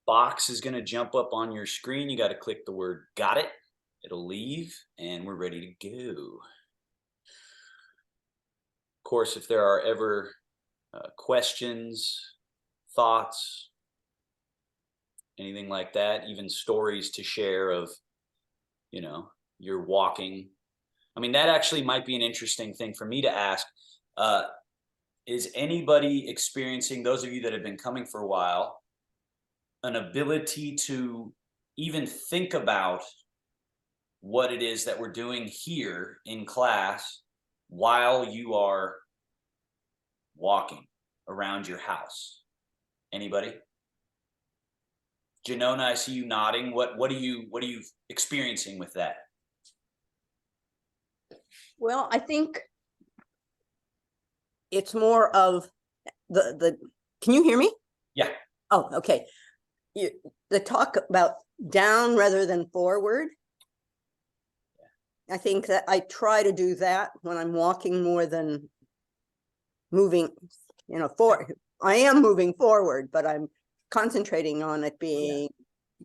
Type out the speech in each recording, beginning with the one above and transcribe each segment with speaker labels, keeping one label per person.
Speaker 1: box is going to jump up on your screen. You got to click the word "got it." It'll leave, and we're ready to go. Of course, if there are ever questions, thoughts, anything like that, even stories to share of, you're walking. I mean, that actually might be an interesting thing for me to ask. Is anybody experiencing, those of you that have been coming for a while, an ability to even think about what it is that we're doing here in class while you are walking around your house? Anybody? Janona, I see you nodding. What are you experiencing with that?
Speaker 2: Well, I think it's more of the can you hear me?
Speaker 1: Yeah.
Speaker 2: Oh, okay. The talk about down rather than forward. I think that I try to do that when I'm walking more than moving, forward. I am moving forward, but I'm concentrating on it being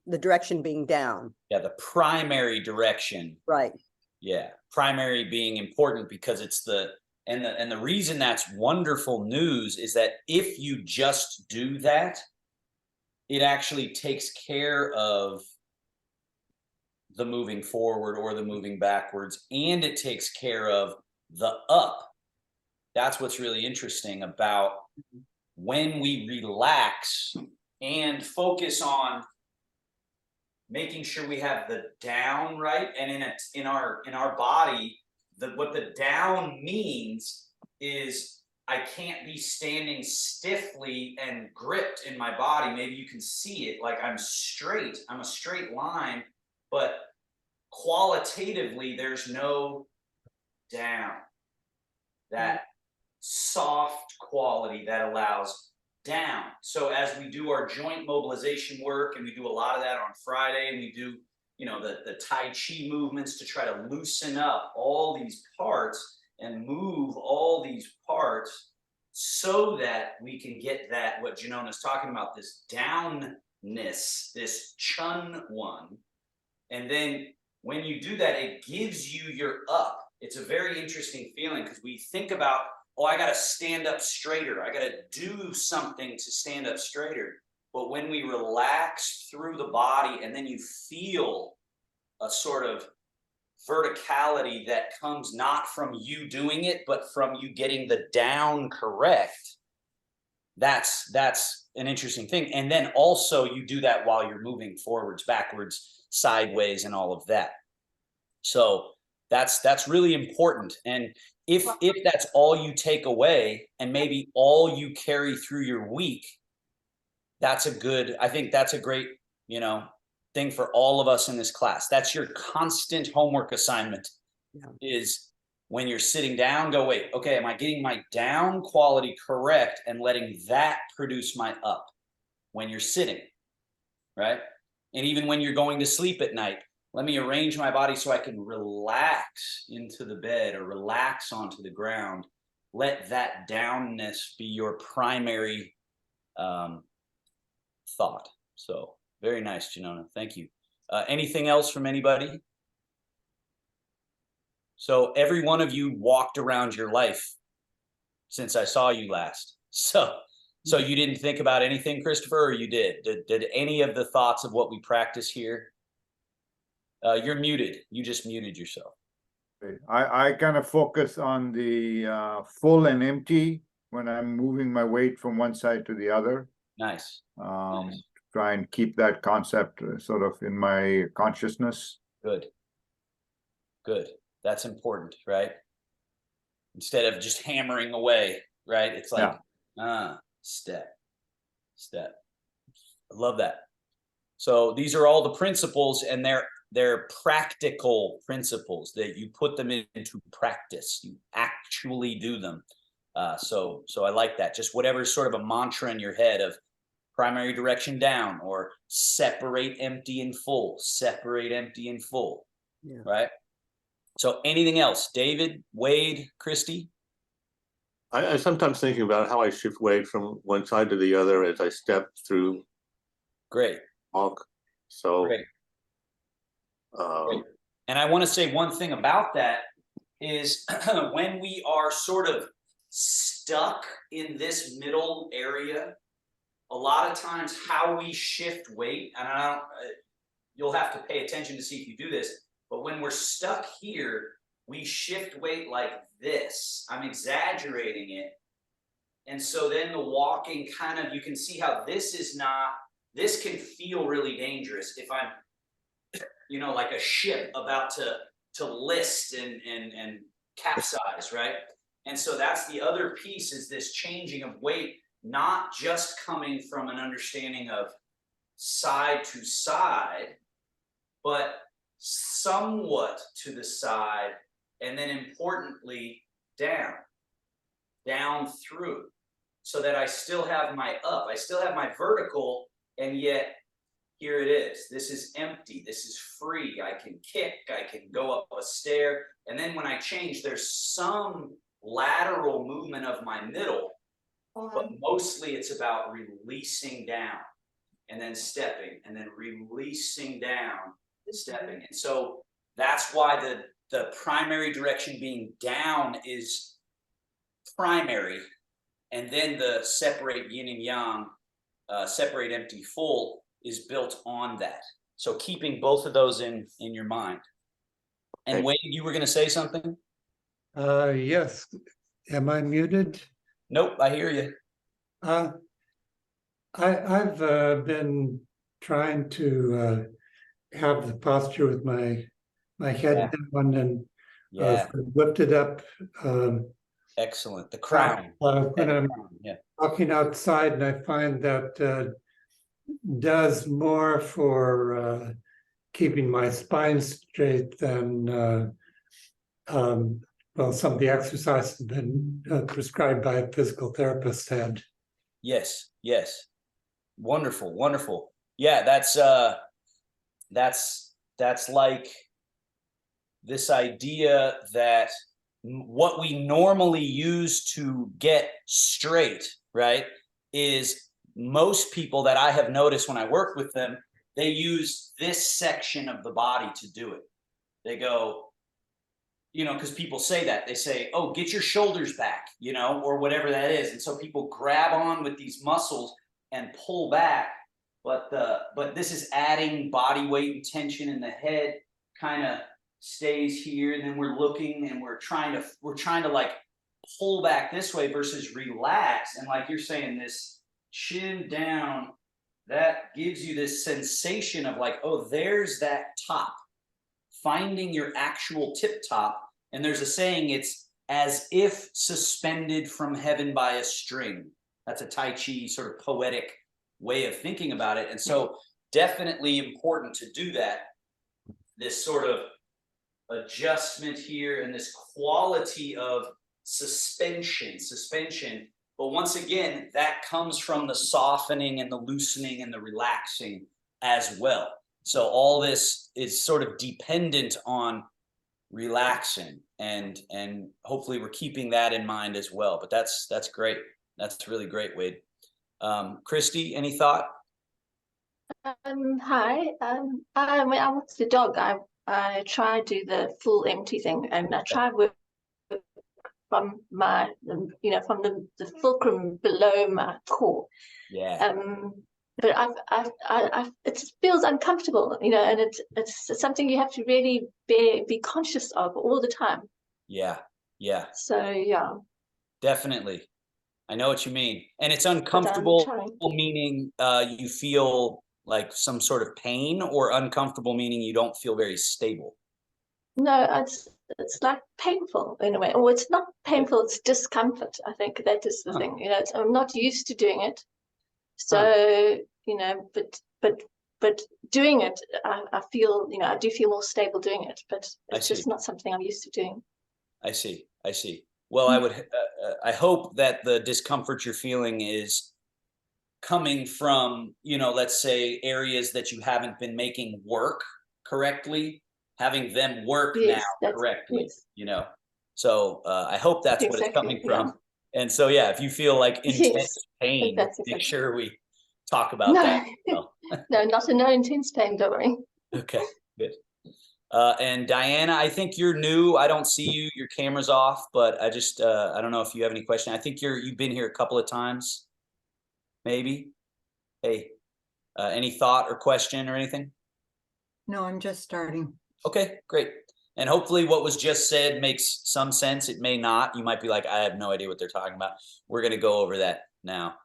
Speaker 2: the direction being down.
Speaker 1: Yeah, the primary direction.
Speaker 2: Right.
Speaker 1: Yeah, primary being important because it's the reason that's wonderful news is that if you just do that, it actually takes care of the moving forward or the moving backwards, and it takes care of the up. That's what's really interesting about when we relax and focus on making sure we have the down right, and in our body, what the down means is I can't be standing stiffly and gripped in my body. Maybe you can see it like I'm a straight line, but qualitatively there's no down. That soft quality that allows down. So as we do our joint mobilization work, and we do a lot of that on Friday, and we do, the Tai Chi movements to try to loosen up all these parts and move all these parts so that we can get that, what Janona's talking about, this downness, this chun one. And then when you do that, it gives you your up. It's a very interesting feeling because we think about, oh, I got to stand up straighter. I got to do something to stand up straighter. But when we relax through the body and then you feel a sort of verticality that comes not from you doing it, but from you getting the down correct, that's an interesting thing. And then also you do that while you're moving forwards, backwards, sideways, and all of that. So that's really important. And if that's all you take away and maybe all you carry through your week, I think that's a great, thing for all of us in this class. That's your constant homework assignment. Is when you're sitting down, go, wait, okay, am I getting my down quality correct and letting that produce my up when you're sitting, right? And even when you're going to sleep at night, let me arrange my body so I can relax into the bed or relax onto the ground. Let that downness be your primary thought. So very nice, Janona. Thank you. Anything else from anybody? So every one of you walked around your life since I saw you last. So you didn't think about anything, Christopher, or you did? Did any of the thoughts of what we practice here? You're muted. You just muted yourself.
Speaker 3: I kind of focus on the full and empty when I'm moving my weight from one side to the other.
Speaker 1: Nice.
Speaker 3: Nice. Try and keep that concept sort of in my consciousness.
Speaker 1: Good. That's important, right? Instead of just hammering away, right? It's like, step. I love that. So these are all the principles, and they're practical principles that you put them into practice. You actually do them. So I like that. Just whatever sort of a mantra in your head of primary direction down, or separate empty and full, right? So anything else? David, Wade, Christy?
Speaker 4: I sometimes thinking about how I shift weight from one side to the other as I step through
Speaker 1: Great.
Speaker 4: Mark. So,
Speaker 1: Great.
Speaker 4: um,
Speaker 1: And I want to say one thing about that is when we are sort of stuck in this middle area, a lot of times how we shift weight, and I don't, you'll have to pay attention to see if you do this, but when we're stuck here, we shift weight like this. I'm exaggerating it. And so then the walking kind of, you can see how this is not, this can feel really dangerous if I'm, you know, like a ship about to list and capsize, right? And so that's the other piece, is this changing of weight, not just coming from an understanding of side to side, but somewhat to the side, and then importantly, down through, so that I still have my up, I still have my vertical, and yet here it is. This is empty. This is free. I can kick. I can go up a stair. And then when I change, there's some lateral movement of my middle, but mostly it's about releasing down and then stepping and then releasing down, stepping. And so that's why the primary direction being down is primary. And then the separate yin and yang, separate, empty, full is built on that. So keeping both of those in your mind. And Wade, you were going to say something?
Speaker 5: Yes. Am I muted?
Speaker 1: Nope, I hear you.
Speaker 5: I've been trying to have the posture with my head down and lifted up.
Speaker 1: Excellent. The crown.
Speaker 5: When I'm walking outside, and I find that does more for keeping my spine straight than well, some of the exercises have been prescribed by a physical therapist had.
Speaker 1: Yes. Wonderful, wonderful. Yeah, that's like this idea that what we normally use to get straight, right, is most people that I have noticed when I work with them, they use this section of the body to do it. They go, you know, because people say that, they say, oh, get your shoulders back, you know, or whatever that is. And so people grab on with these muscles and pull back, but this is adding body weight and tension, in the head kind of stays here, and then we're looking and we're trying to like pull back this way versus relax. And like you're saying, this chin down, that gives you this sensation of like, oh, there's that top, finding your actual tip top. And there's a saying, it's as if suspended from heaven by a string. That's a Tai Chi sort of poetic way of thinking about it. And so definitely important to do that, this sort of adjustment here and this quality of suspension. But once again, that comes from the softening and the loosening and the relaxing as well. So all this is sort of dependent on relaxing, and hopefully we're keeping that in mind as well. But that's great. That's really great, Wade. Christy, any thought?
Speaker 6: Hi. When I walk the dog, I try to do the full empty thing, and I try work from my, you know, from the fulcrum below my core.
Speaker 1: Yeah.
Speaker 6: But it feels uncomfortable, you know, and it's something you have to really be conscious of all the time.
Speaker 1: Yeah.
Speaker 6: So yeah.
Speaker 1: Definitely. I know what you mean. And it's uncomfortable, meaning you feel like some sort of pain, or uncomfortable meaning you don't feel very stable?
Speaker 6: No, it's like painful in a way, or it's not painful, it's discomfort. I think that is the thing, you know, I'm not used to doing it. So, you know, but doing it, I feel, you know, I do feel more stable doing it, but it's just not something I'm used to doing. I see.
Speaker 1: Well, I hope that the discomfort you're feeling is coming from, you know, let's say areas that you haven't been making work correctly, having them work now correctly, you know. So I hope that's what it's coming from. And so, yeah, if you feel like intense pain, make sure we talk about that.
Speaker 6: No, no intense pain, don't worry.
Speaker 1: Okay, good. And Diana, I think you're new. I don't see you. Your camera's off, but I just I don't know if you have any question. I think you've been here a couple of times, maybe. Hey, any thought or question or anything?
Speaker 7: No, I'm just starting.
Speaker 1: Okay, great. And hopefully what was just said makes some sense. It may not. You might be like, I have no idea what they're talking about. We're going to go over that now.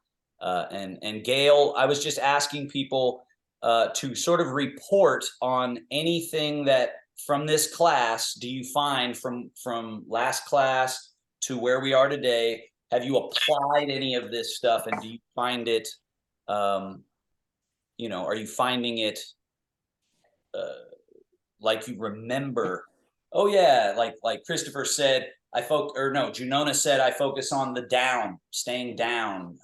Speaker 1: And Gail, I was just asking people to sort of report on anything that from this class do you find from last class to where we are today. Have you applied any of this stuff, and do you find it, you know, are you finding it like you remember? Oh yeah, like Christopher said, Junona said, I focus on the down, staying down.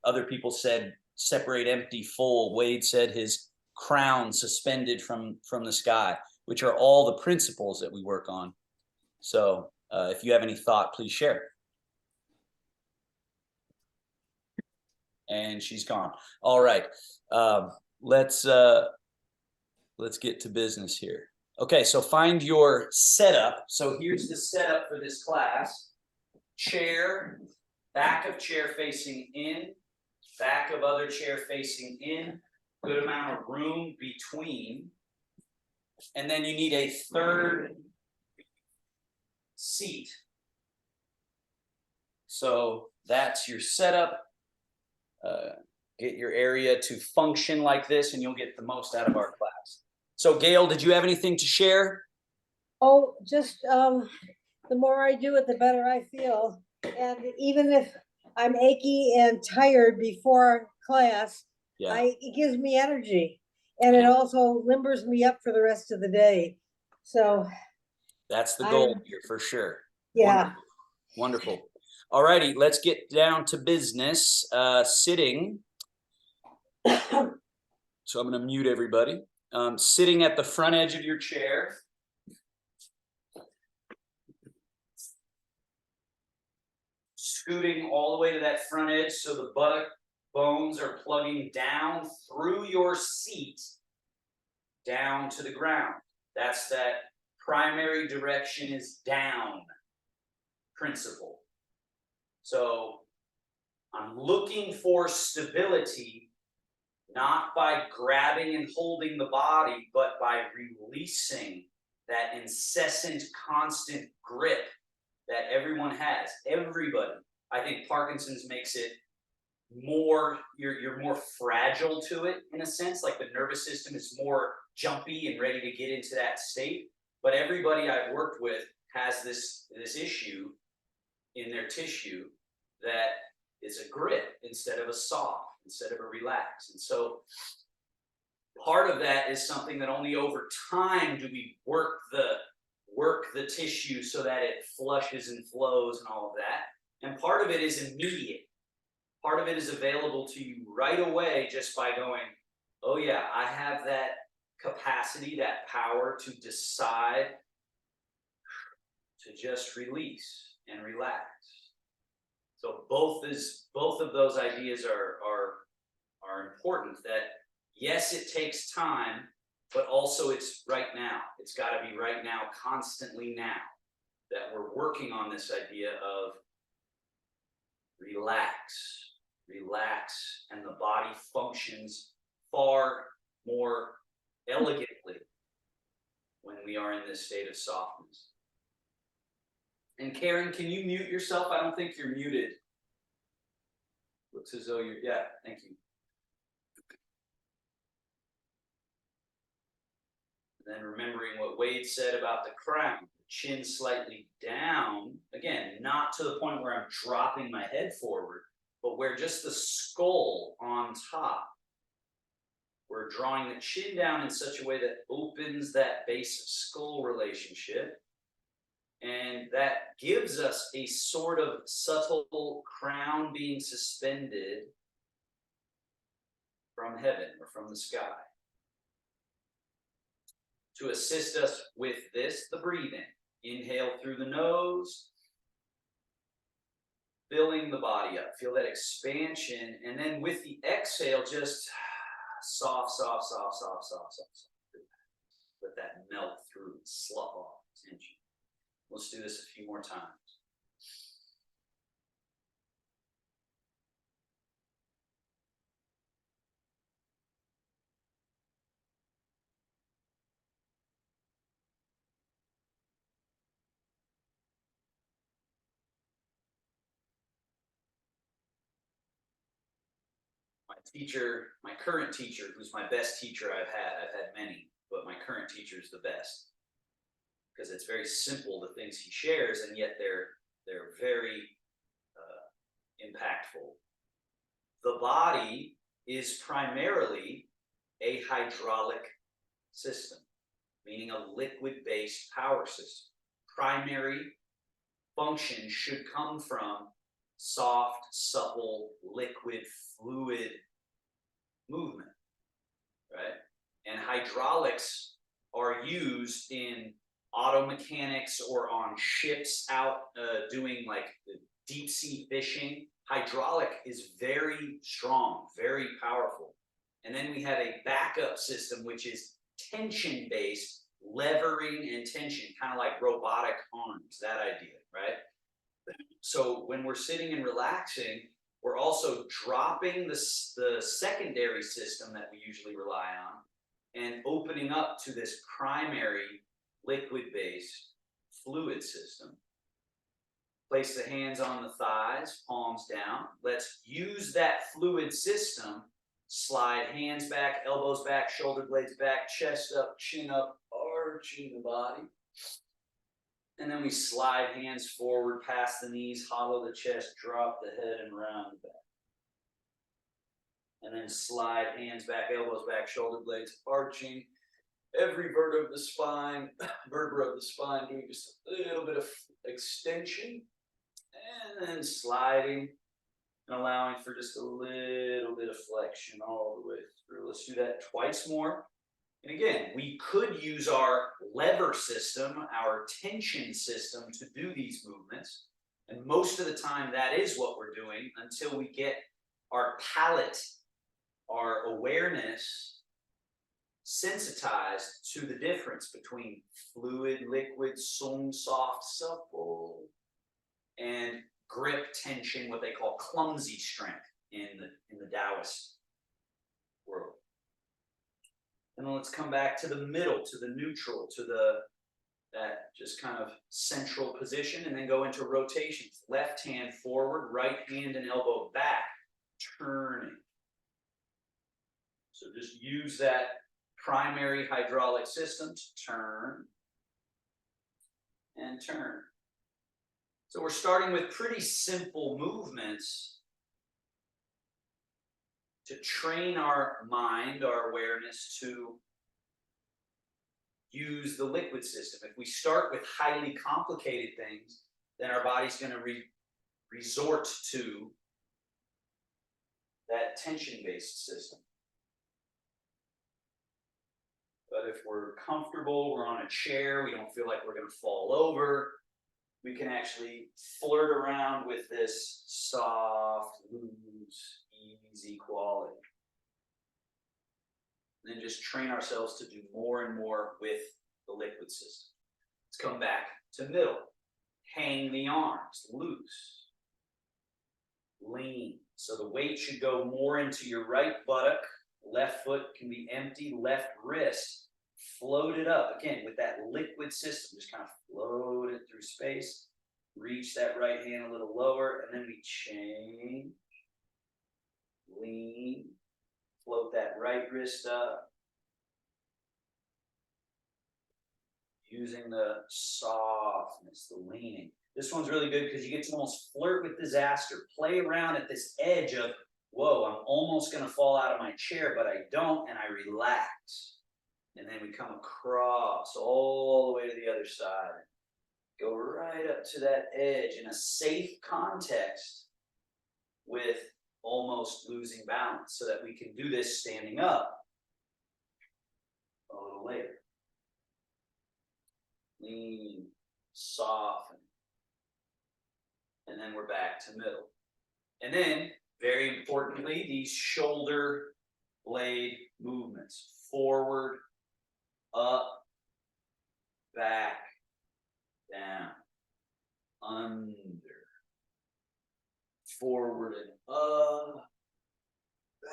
Speaker 1: Other people said separate empty, full. Wade said his crown suspended from the sky, which are all the principles that we work on. So if you have any thought, please share. And she's gone. All right, let's get to business here. Okay, so find your setup. So here's the setup for this class. Chair, back of chair facing in, back of other chair facing in, good amount of room between. And then you need a third seat. So that's your setup. Get your area to function like this, and you'll get the most out of our class. So Gail, did you have anything to share?
Speaker 8: Oh, just the more I do it, the better I feel. And even if I'm achy and tired before class,
Speaker 1: Yeah.
Speaker 8: it gives me energy. And it also limbers me up for the rest of the day. So
Speaker 1: That's the goal here for sure.
Speaker 8: yeah.
Speaker 1: Wonderful. All righty, let's get down to business. Sitting. So I'm going to mute everybody. Sitting at the front edge of your chair. Scooting all the way to that front edge so the buttock bones are plugging down through your seat down to the ground. That's that primary direction is down principle. So I'm looking for stability, not by grabbing and holding the body, but by releasing that incessant, constant grip that everyone has. Everybody. I think Parkinson's makes it more, you're more fragile to it in a sense, like the nervous system is more jumpy and ready to get into that state. But everybody I've worked with has this issue in their tissue that is a grip instead of a soft, instead of a relax. And so part of that is something that only over time do we work the tissue so that it flushes and flows and all of that. And part of it is immediate. Part of it is available to you right away just by going, oh yeah, I have that capacity, that power to decide to just release and relax. So both of those ideas are important, that yes, it takes time, but also it's right now. It's got to be right now, constantly now, that we're working on this idea of relax, and the body functions far more elegantly when we are in this state of softness. And Karen, can you mute yourself? I don't think you're muted. Looks as though you're, yeah, thank you. And then remembering what Wade said about the crown, chin slightly down, again, not to the point where I'm dropping my head forward, but where just the skull on top. We're drawing the chin down in such a way that opens that base of skull relationship. And that gives us a sort of subtle crown being suspended from heaven or from the sky. To assist us with this, the breathing. Inhale through the nose, filling the body up. Feel that expansion. And then with the exhale, just soft, soft, soft, soft, soft, soft, soft. Let that melt through and slough off tension. Let's do this a few more times. My current teacher, who's my best teacher I've had many, but my current teacher is the best because it's very simple, the things he shares, and yet they're very impactful. The body is primarily a hydraulic system, meaning a liquid-based power system. Primary function should come from soft, supple, liquid, fluid movement, right? And hydraulics are used in auto mechanics or on ships out doing like deep sea fishing. Hydraulic is very strong, very powerful. And then we have a backup system, which is tension-based, levering and tension, kind of like robotic arms, that idea, right? So when we're sitting and relaxing, we're also dropping the secondary system that we usually rely on and opening up to this primary liquid-based fluid system. Place the hands on the thighs, palms down. Let's use that fluid system. Slide hands back, elbows back, shoulder blades back, chest up, chin up, arching the body. And then we slide hands forward past the knees, hollow the chest, drop the head, and round the back. And then slide hands back, elbows back, shoulder blades arching. Every vertebra of the spine, doing just a little bit of extension. And then sliding and allowing for just a little bit of flexion all the way through. Let's do that twice more. And again, we could use our lever system, our tension system to do these movements. And most of the time that is what we're doing until we get our palate, our awareness sensitized to the difference between fluid, liquid, soft, supple, and grip tension, what they call clumsy strength in the Taoist world. And then let's come back to the middle, to the neutral, to that just kind of central position, and then go into rotations. Left hand forward, right hand and elbow back, turning. So just use that primary hydraulic system to turn and turn. So we're starting with pretty simple movements to train our mind, our awareness to use the liquid system. If we start with highly complicated things, then our body's going to resort to that tension-based system. But if we're comfortable, we're on a chair, we don't feel like we're going to fall over, we can actually flirt around with this soft, loose, easy quality. And then just train ourselves to do more and more with the liquid system. Let's come back to middle. Hang the arms, loose. Lean. So the weight should go more into your right buttock. Left foot can be empty. Left wrist. Float it up. Again, with that liquid system, just kind of float it through space. Reach that right hand a little lower, and then we change. Lean. Float that right wrist up. Using the softness, the leaning. This one's really good because you get to almost flirt with disaster. Play around at this edge of, whoa, I'm almost going to fall out of my chair, but I don't, and I relax. And then we come across all the way to the other side. Go right up to that edge in a safe context with almost losing balance so that we can do this standing up a little later. Lean, soften. And then we're back to middle. And then, very importantly, these shoulder blade movements. movements: forward, up, back, down, under, forward and up, back.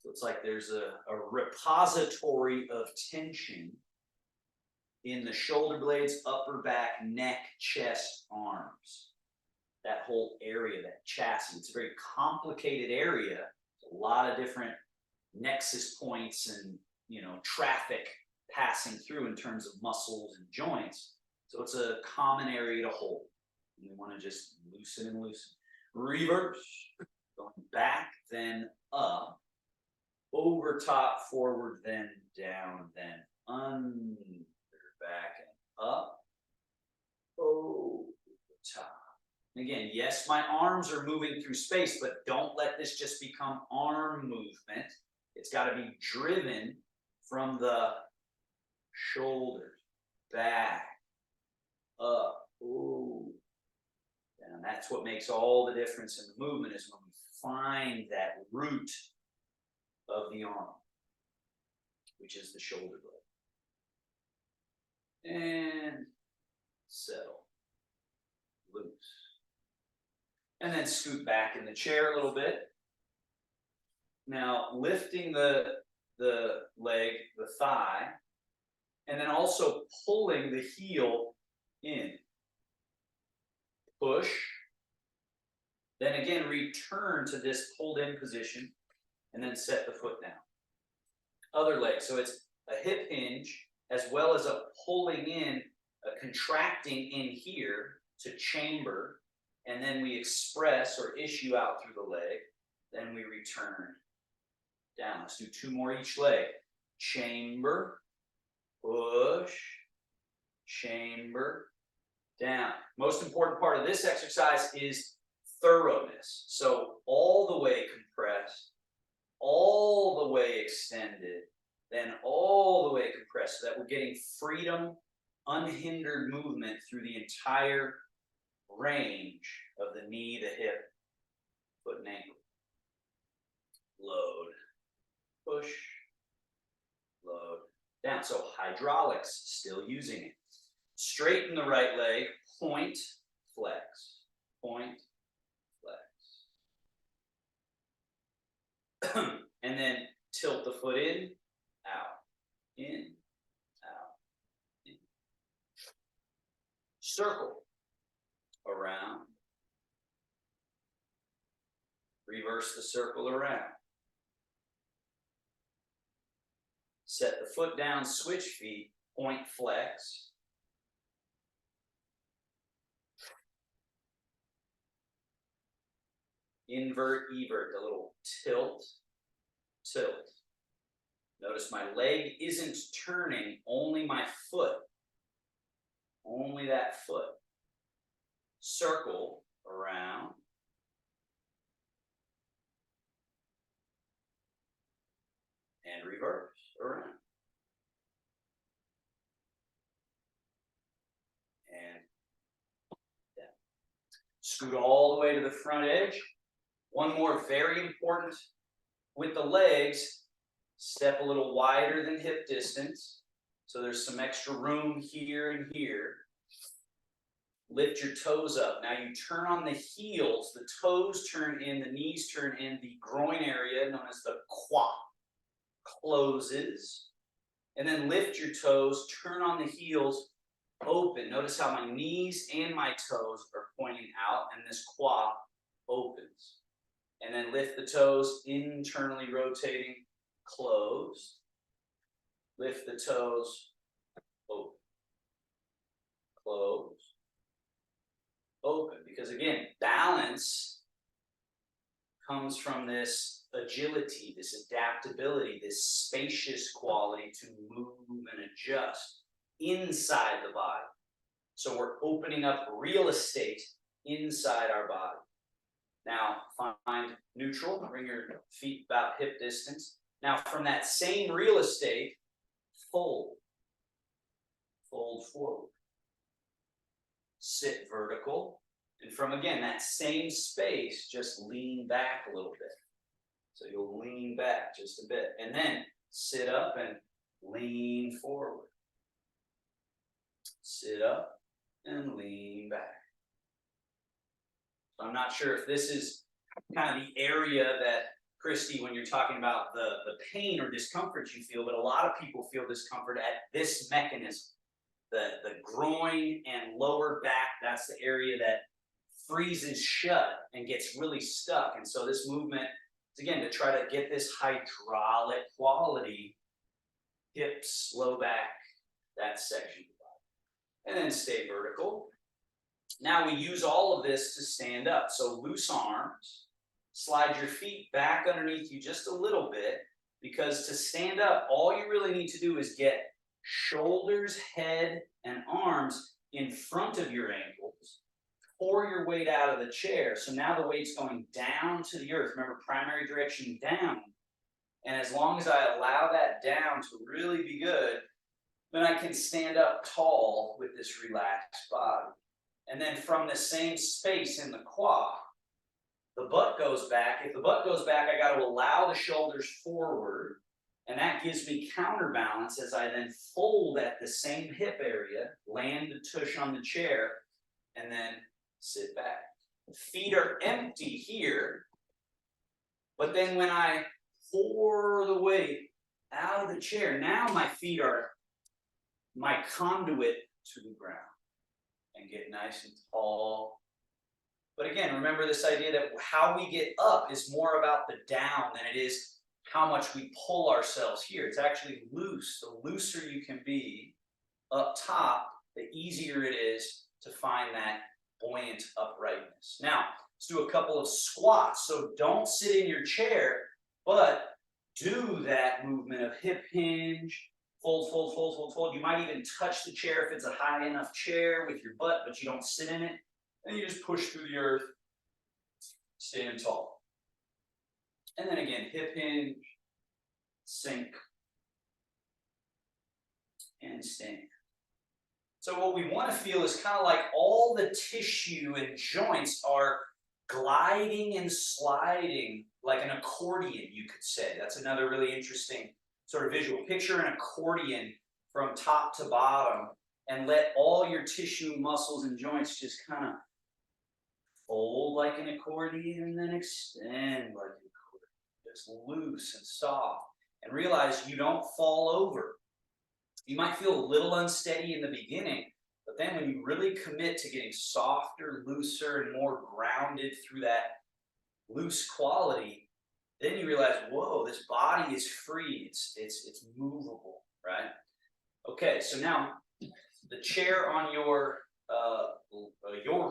Speaker 1: So it's like there's a repository of tension in the shoulder blades, upper back, neck, chest, arms. That whole area, that chassis. It's a very complicated area. A lot of different nexus points and, you know, traffic passing through in terms of muscles and joints. So it's a common area to hold. You want to just loosen and loosen. Reverse, going back, then up, over top, forward, then down, then under, back and up, over top. And again, yes, my arms are moving through space, but don't let this just become arm movement. It's got to be driven from the shoulders, back, up, ooh. And that's what makes all the difference in the movement, is when we find that root of the arm, which is the shoulder blade. And settle, loose. And then scoot back in the chair a little bit. Now lifting the leg, the thigh, and then also pulling the heel in. Push. Then again, return to this pulled in position, and then set the foot down. Other leg, so it's a hip hinge as well as a pulling in, a contracting in here to chamber, and then we express or issue out through the leg, then we return down. Let's do 2 more each leg. Chamber, push, chamber, down. Most important part of this exercise is thoroughness. So all the way compressed, all the way extended, then all the way compressed, so that we're getting freedom, unhindered movement through the entire range of the knee, the hip, foot, and ankle. Load, push, load, down. So hydraulics, still using it. Straighten the right leg, point, flex, point, flex. And then tilt the foot in, out, in, out, in. Circle around. Reverse the circle around. Set the foot down, switch feet, point, flex. Invert, evert, a little tilt, tilt. Notice my leg isn't turning, only my foot. Only that foot. Circle around. And reverse around. And down. Scoot all the way to the front edge. One more very important with the legs, step a little wider than hip distance. So there's some extra room here and here. Lift your toes up. Now you turn on the heels, the toes turn in, the knees turn in, the groin area known as the quad closes. And then lift your toes, turn on the heels, open. Notice how my knees and my toes are pointing out, and this quad opens. And then lift the toes, internally rotating, close. Lift the toes, open. Close. Open. Because again, balance comes from this agility, this adaptability, this spacious quality to move and adjust inside the body. So we're opening up real estate inside our body. Now find neutral, bring your feet about hip distance. Now from that same real estate, fold. Fold forward. Sit vertical. And from again, that same space, just lean back a little bit. So you'll lean back just a bit and then sit up and lean forward. Sit up and lean back. I'm not sure if this is kind of the area that, Christy, when you're talking about the pain or discomfort you feel, but a lot of people feel discomfort at this mechanism. The groin and lower back, that's the area that freezes shut and gets really stuck. And so this movement is, again, to try to get this hydraulic quality, hips, low back, that section. And then stay vertical. Now we use all of this to stand up. So loose arms, slide your feet back underneath you just a little bit, because to stand up, all you really need to do is get shoulders, head, and arms in front of your ankles. Pour your weight out of the chair. So now the weight's going down to the earth. Remember, primary direction down. And as long as I allow that down to really be good, then I can stand up tall with this relaxed body. And then from the same space in the quad, the butt goes back. If the butt goes back, I got to allow the shoulders forward. And that gives me counterbalance as I then fold at the same hip area, land the tush on the chair, and then sit back. Feet are empty here. But then when I pour the weight out of the chair, now my feet are my conduit to the ground, and get nice and tall. But again, remember this idea that how we get up is more about the down than it is how much we pull ourselves here. It's actually loose. The looser you can be up top, the easier it is to find that buoyant uprightness. Now, let's do a couple of squats. So don't sit in your chair, but do that movement of hip hinge, fold, fold, fold, fold, fold. You might even touch the chair if it's a high enough chair with your butt, but you don't sit in it. And you just push through the earth, stand tall. And then again, hip hinge, sink, and stand. So what we want to feel is kind of like all the tissue and joints are gliding and sliding like an accordion, you could say. That's another really interesting sort of visual. Picture an accordion from top to bottom, and let all your tissue, muscles, and joints just kind of fold like an accordion and then extend like an accordion. Just loose and soft. And realize you don't fall over. You might feel a little unsteady in the beginning, but then when you really commit to getting softer, looser, and more grounded through that loose quality, then you realize, whoa, this body is free. It's movable, right? Okay, so now the chair on your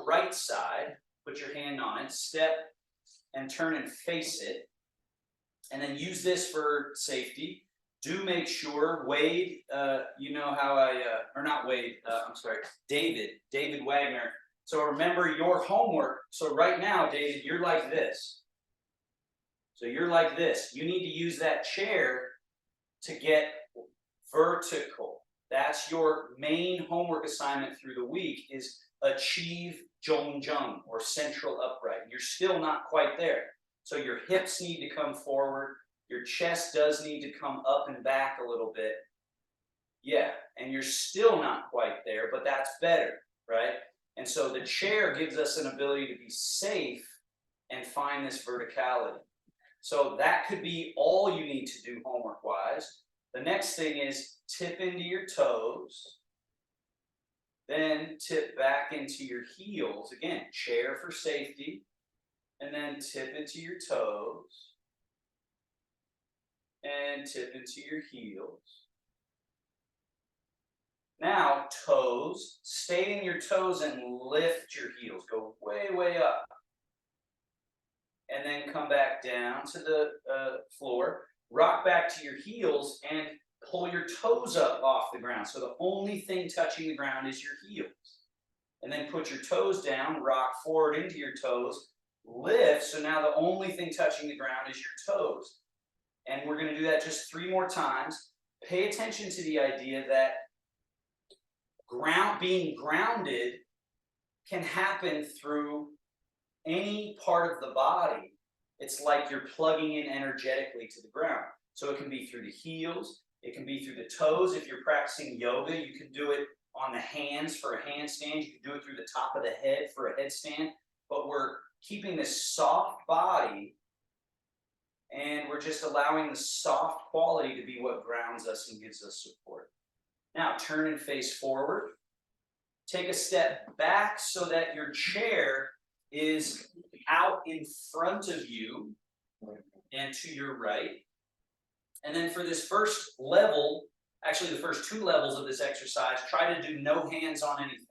Speaker 1: right side, put your hand on it, step and turn and face it, and then use this for safety. Do make sure, Wade, you know how or not Wade, I'm sorry, David Wagner. So remember your homework. So right now, David, you're like this. So you're like this. You need to use that chair to get vertical. That's your main homework assignment through the week, is achieve Zhongjung, or central upright. You're still not quite there. So your hips need to come forward. Your chest does need to come up and back a little bit. Yeah, and you're still not quite there, but that's better, right? And so the chair gives us an ability to be safe and find this verticality. So that could be all you need to do homework-wise. The next thing is tip into your toes. Then tip back into your heels. Again, chair for safety. And then tip into your toes. And tip into your heels. Now, toes. Stay in your toes and lift your heels. Go way, way up. And then come back down to the floor. Rock back to your heels and pull your toes up off the ground. So the only thing touching the ground is your heels. And then put your toes down, rock forward into your toes, lift. So now the only thing touching the ground is your toes. And we're going to do that just 3 more times. Pay attention to the idea that being grounded can happen through any part of the body, it's like you're plugging in energetically to the ground. So it can be through the heels, it can be through the toes. If you're practicing yoga, you can do it on the hands for a handstand. You can do it through the top of the head for a headstand. But we're keeping this soft body, and we're just allowing the soft quality to be what grounds us and gives us support. Now turn and face forward. Take a step back so that your chair is out in front of you and to your right. And then for this first level, actually the first 2 levels of this exercise, try to do no hands on anything.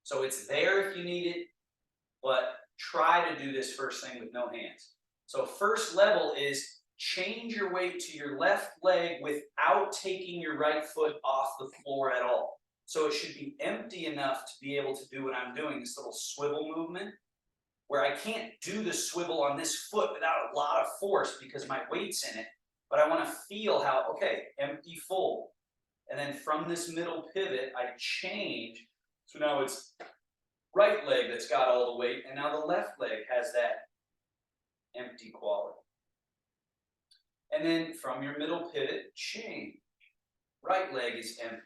Speaker 1: So it's there if you need it, but try to do this first thing with no hands. So first level is change your weight to your left leg without taking your right foot off the floor at all. So it should be empty enough to be able to do what I'm doing, this little swivel movement, where I can't do the swivel on this foot without a lot of force because my weight's in it, but I want to feel how, okay, empty, full. And then from this middle pivot, I change. So now it's right leg that's got all the weight, and now the left leg has that empty quality. And then from your middle pivot, change. Right leg is empty.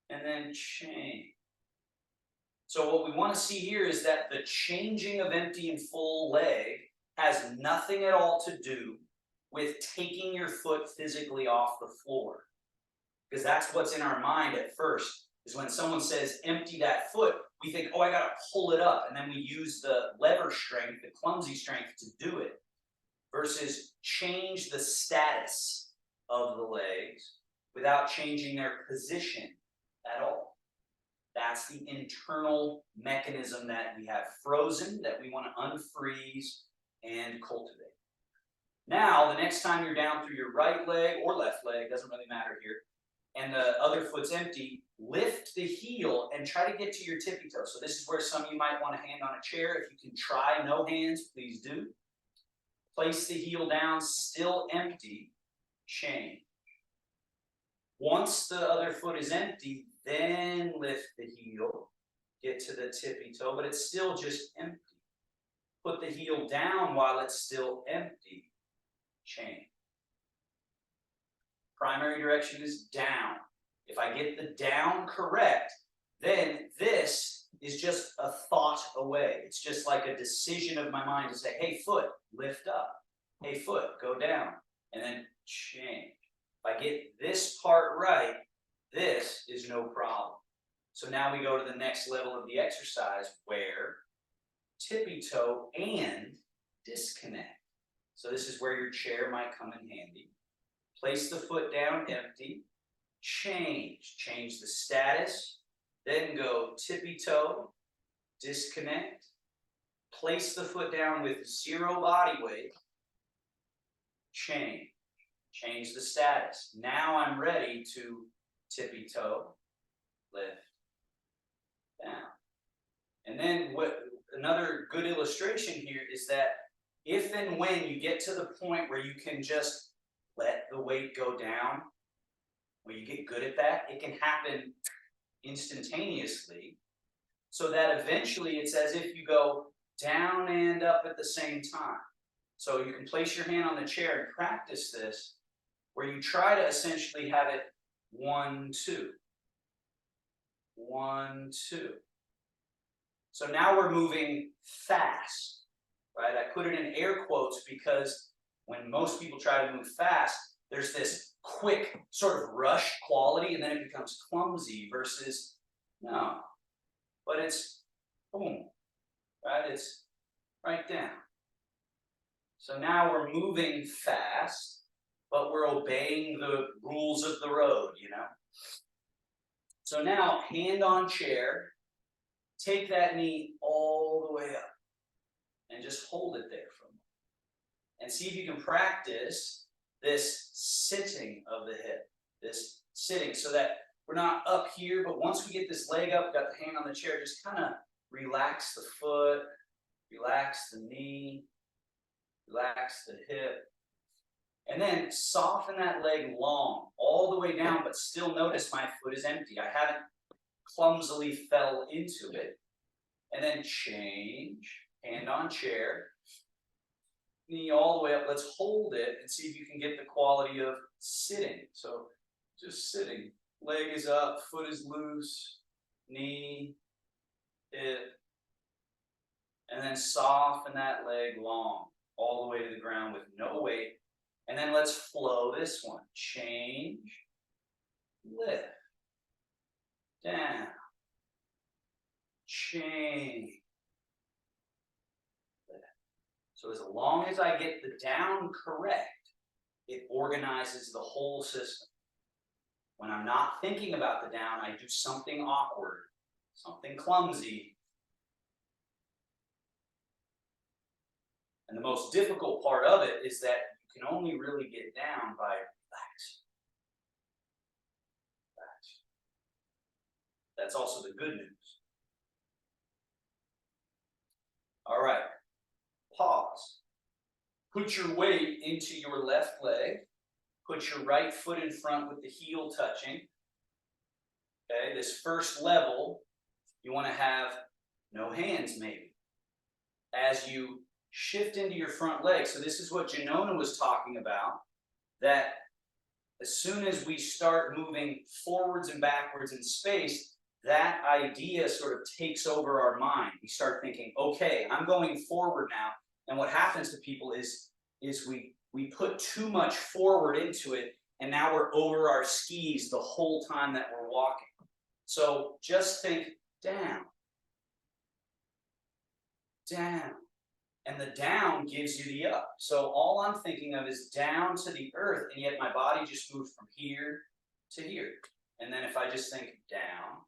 Speaker 1: And then change. So what we want to see here is that the changing of empty and full leg has nothing at all to do with taking your foot physically off the floor. Because that's what's in our mind at first, is when someone says empty that foot, we think, oh, I got to pull it up. And then we use the lever strength, the clumsy strength to do it. Versus change the status of the legs without changing their position at all. That's the internal mechanism that we have frozen, that we want to unfreeze and cultivate. Now, the next time you're down through your right leg or left leg, doesn't really matter here, and the other foot's empty, lift the heel and try to get to your tippy toe. So this is where some of you might want to hand on a chair. If you can try no hands, please do. Place the heel down, still empty, change. Once the other foot is empty, then lift the heel, get to the tippy toe, but it's still just empty. Put the heel down while it's still empty, change. Primary direction is down. If I get the down correct, then this is just a thought away. It's just like a decision of my mind to say, hey, foot, lift up. Hey, foot, go down. And then change. If I get this part right, this is no problem. So now we go to the next level of the exercise where tippy toe and disconnect. So this is where your chair might come in handy. Place the foot down empty, change the status, then go tippy toe, disconnect, place the foot down with 0 body weight, change the status. Now I'm ready to tippy toe, lift, down. And then another good illustration here is that if and when you get to the point where you can just let the weight go down, when you get good at that, it can happen instantaneously, so that eventually it's as if you go down and up at the same time. So you can place your hand on the chair and practice this, where you try to essentially have it 1, 2, 1, 2. So now we're moving fast, right? I put it in air quotes because when most people try to move fast, there's this quick sort of rush quality, and then it becomes clumsy versus no, but it's boom, right? It's right down. So now we're moving fast, but we're obeying the rules of the road, you know? So now, hand on chair, take that knee all the way up and just hold it there for a moment. And see if you can practice this sitting of the hip, this sitting, so that we're not up here, but once we get this leg up, got the hand on the chair, just kind of relax the foot, relax the knee, relax the hip, and then soften that leg long, all the way down, but still notice my foot is empty. I haven't clumsily fell into it. And then change, hand on chair, knee all the way up. Let's hold it and see if you can get the quality of sitting. So just sitting, leg is up, foot is loose, knee, hip, and then soften that leg long, all the way to the ground with no weight. And then let's flow this one. Change, lift, down, change. So as long as I get the down correct, it organizes the whole system. When I'm not thinking about the down, I do something awkward, something clumsy. And the most difficult part of it is that you can only really get down by relaxing. Relax. That's also the good news. All right. Pause. Put your weight into your left leg. Put your right foot in front with the heel touching. Okay, this first level, you want to have no hands maybe. As you shift into your front leg, so this is what Janona was talking about, that as soon as we start moving forwards and backwards in space, that idea sort of takes over our mind. We start thinking, okay, I'm going forward now. And what happens to people is we put too much forward into it, and now we're over our skis the whole time that we're walking. So just think down, down, and the down gives you the up. So all I'm thinking of is down to the earth, and yet my body just moved from here to here. And then if I just think down,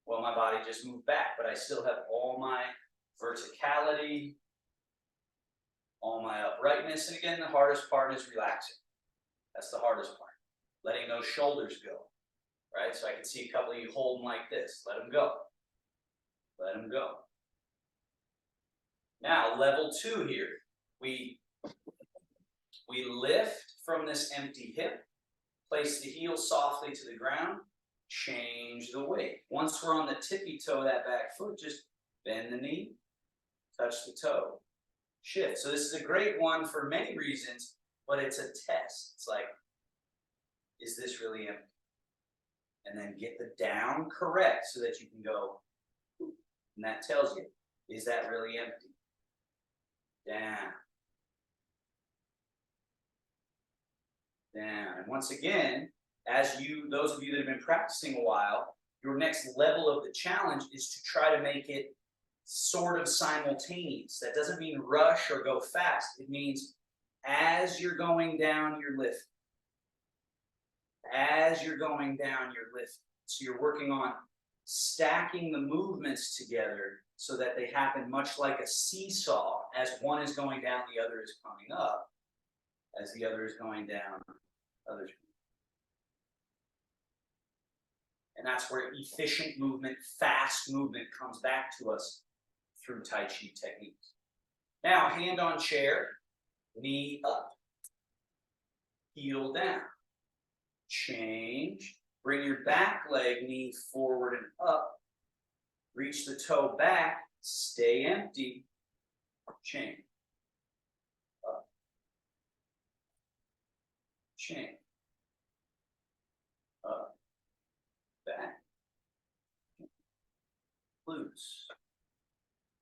Speaker 1: well, my body just moved back, but I still have all my verticality, all my uprightness. And again, the hardest part is relaxing. That's the hardest part. Letting those shoulders go, right? So I can see a couple of you holding like this. Let them go. Let them go. Now, level 2 here. We lift from this empty hip, place the heel softly to the ground, change the weight. Once we're on the tippy toe of that back foot, just bend the knee, touch the toe, shift. So this is a great one for many reasons, but it's a test. It's like, is this really empty? And then get the down correct so that you can go, and that tells you, is that really empty? Down. Down. And once again, those of you that have been practicing a while, your next level of the challenge is to try to make it sort of simultaneous. That doesn't mean rush or go fast. It means as you're going down, you're lifting. As you're going down, you're lifting. So you're working on stacking the movements together so that they happen much like a seesaw. As one is going down, the other is coming up. As the other is going down, others. And that's where efficient movement, fast movement comes back to us through Tai Chi techniques. Now, hand on chair, knee up, heel down, change, bring your back leg, knee forward and up, reach the toe back, stay empty, change, up, change, up, back, loose.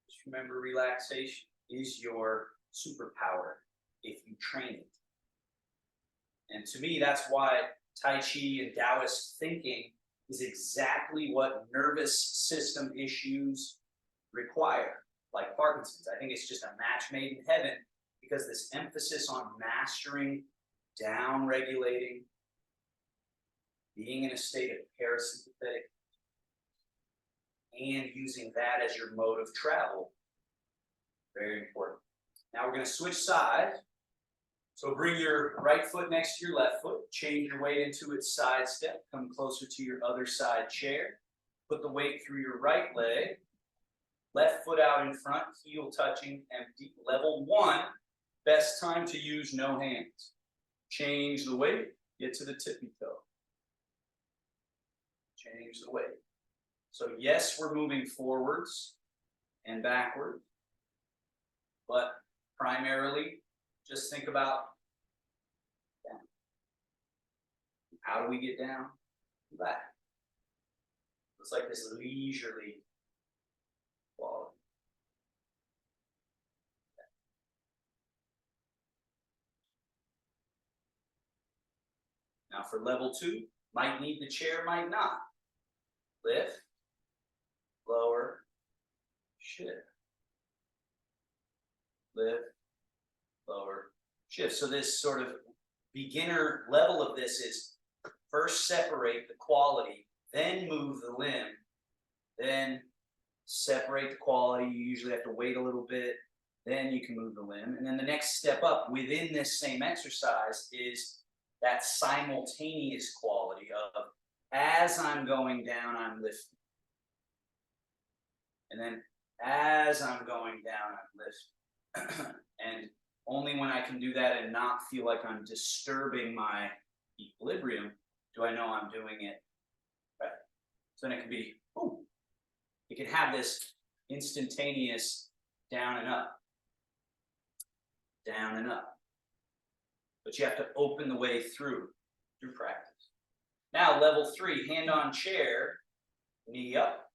Speaker 1: Just remember, relaxation is your superpower if you train it. And to me, that's why Tai Chi and Taoist thinking is exactly what nervous system issues require, like Parkinson's. I think it's just a match made in heaven because this emphasis on mastering, down regulating, being in a state of parasympathetic, and using that as your mode of travel, very important. Now we're going to switch sides. So bring your right foot next to your left foot, change your weight into its side step, come closer to your other side chair, put the weight through your right leg, left foot out in front, heel touching, empty. Level 1, best time to use no hands. Change the weight, get to the tippy toe. Change the weight. So yes, we're moving forwards and backwards, but primarily just think about down. How do we get down? Back. It's like this leisurely quality. Now for level 2, might need the chair, might not. Lift, lower, shift. Lift, lower, shift. So this sort of beginner level of this is first separate the quality, then move the limb, then separate the quality. You usually have to wait a little bit, then you can move the limb. And then the next step up within this same exercise is that simultaneous quality of as I'm going down, I'm lifting. And then as I'm going down, I'm lifting. And only when I can do that and not feel like I'm disturbing my equilibrium do I know I'm doing it right. So then it can be, ooh, you can have this instantaneous down and up, down and up. But you have to open the way through practice. Now, level 3, hand on chair, knee up,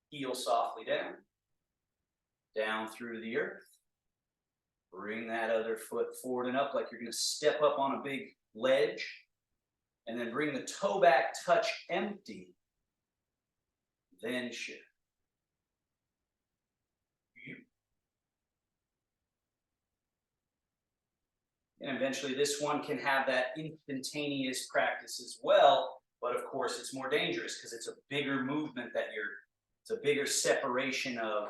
Speaker 1: heel softly down, down through the earth. Bring that other foot forward and up like you're going to step up on a big ledge. And then bring the toe back, touch empty. Then shift. And eventually this one can have that instantaneous practice as well. But of course, it's more dangerous because it's a bigger movement that it's a bigger separation of.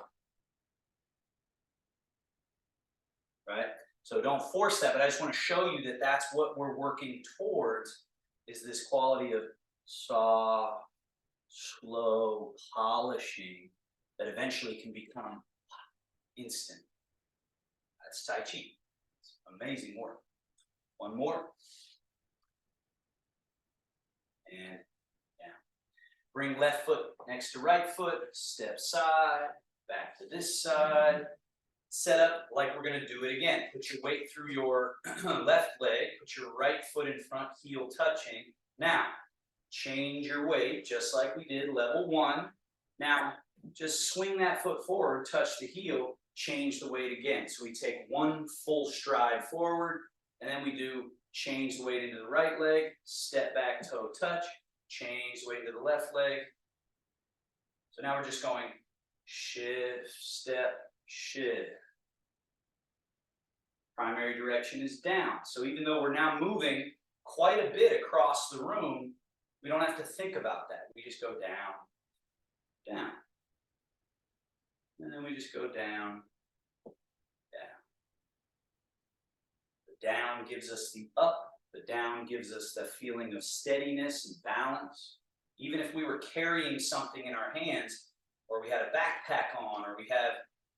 Speaker 1: Right? So don't force that, but I just want to show you that that's what we're working towards, is this quality of soft, slow polishing that eventually can become instant. That's Tai Chi. It's amazing work. One more. And yeah. Bring left foot next to right foot, step side, back to this side. Set up like we're going to do it again. Put your weight through your left leg, put your right foot in front, heel touching. Now, change your weight just like we did level 1. Now, just swing that foot forward, touch the heel, change the weight again. So we take one full stride forward, and then we do change the weight into the right leg, step back, toe touch, change the weight to the left leg. So now we're just going shift, step, shift. Primary direction is down. So even though we're now moving quite a bit across the room, we don't have to think about that. We just go down, down. And then we just go down, down. The down gives us the up. The down gives us the feeling of steadiness and balance. Even if we were carrying something in our hands, or we had a backpack on, or we have,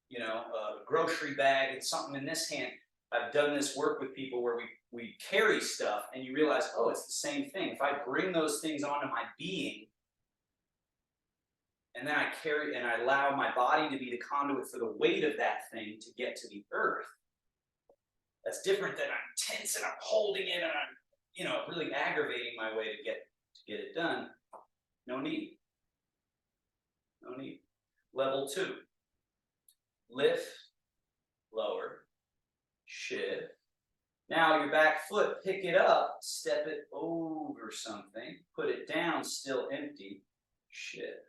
Speaker 1: you know, a grocery bag and something in this hand. I've done this work with people where we carry stuff and you realize, oh, it's the same thing. If I bring those things onto my being, and then I carry and I allow my body to be the conduit for the weight of that thing to get to the earth, that's different than I'm tense and I'm holding it and I'm, you know, really aggravating my way to get it done. No need. No need. Level 2. Lift, lower, shift. Now your back foot, pick it up, step it over something, put it down, still empty, shift.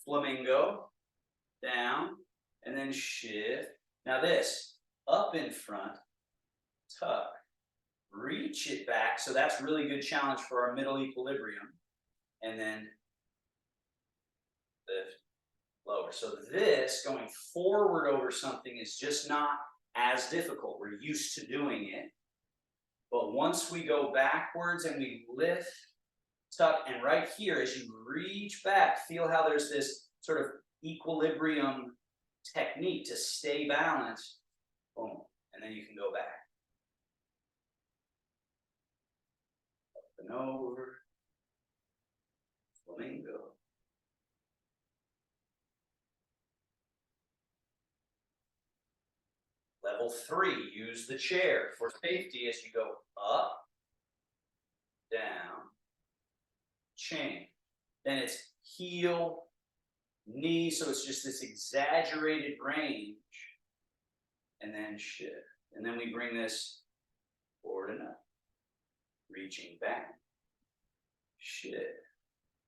Speaker 1: Flamingo, down, and then shift. Now this, up in front, tuck, reach it back. So that's really good challenge for our middle equilibrium. And then lift, lower. So this, going forward over something, is just not as difficult. We're used to doing it. But once we go backwards and we lift, tuck, and right here, as you reach back, feel how there's this sort of equilibrium technique to stay balanced. Boom. And then you can go back. Up and over. Flamingo. Level 3, use the chair for safety as you go up, down, chain. Then it's heel, knee, so it's just this exaggerated range, and then shift. And then we bring this forward and up, reaching back, shift.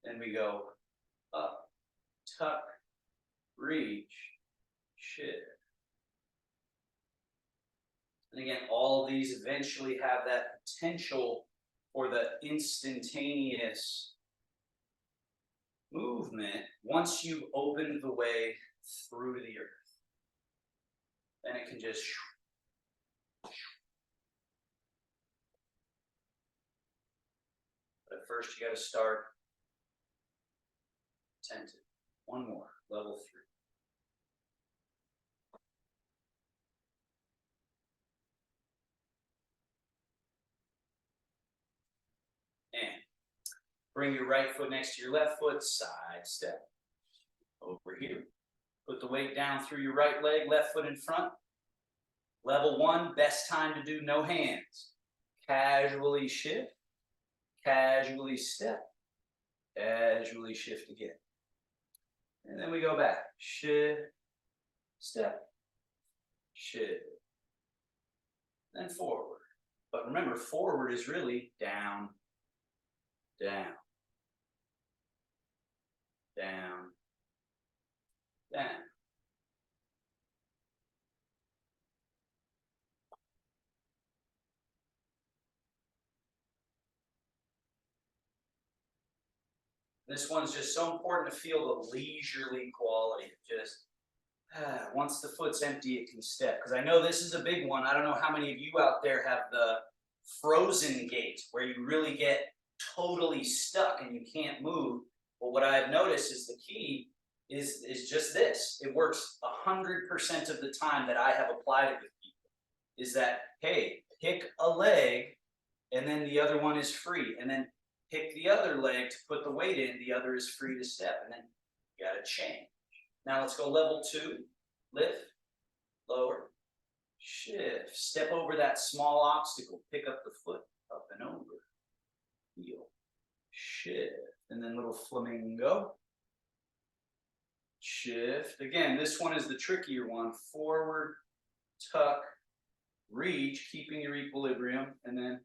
Speaker 1: Then we go up, tuck, reach, shift. And again, all of these eventually have that potential for the instantaneous movement once you've opened the way through the earth. Then it can just but at first you got to start attentive. One more, level 3. And bring your right foot next to your left foot, side step. Over here. Put the weight down through your right leg, left foot in front. Level 1, best time to do no hands. Casually shift, casually step, casually shift again. And then we go back. Shift, step, shift. Then forward. But remember, forward is really down, down, down, down. This one's just so important to feel the leisurely quality. Just once the foot's empty, it can step. Because I know this is a big one. I don't know how many of you out there have the frozen gait, where you really get totally stuck and you can't move. But what I've noticed is the key is just this. It works 100% of the time that I have applied it with people. Is that, hey, pick a leg and then the other one is free. And then pick the other leg to put the weight in, the other is free to step. And then you got to change. Now let's go level 2, lift, lower, shift, step over that small obstacle, pick up the foot, up and over, heel, shift, and then little flamingo, shift. Again, this one is the trickier one, forward, tuck, reach, keeping your equilibrium, and then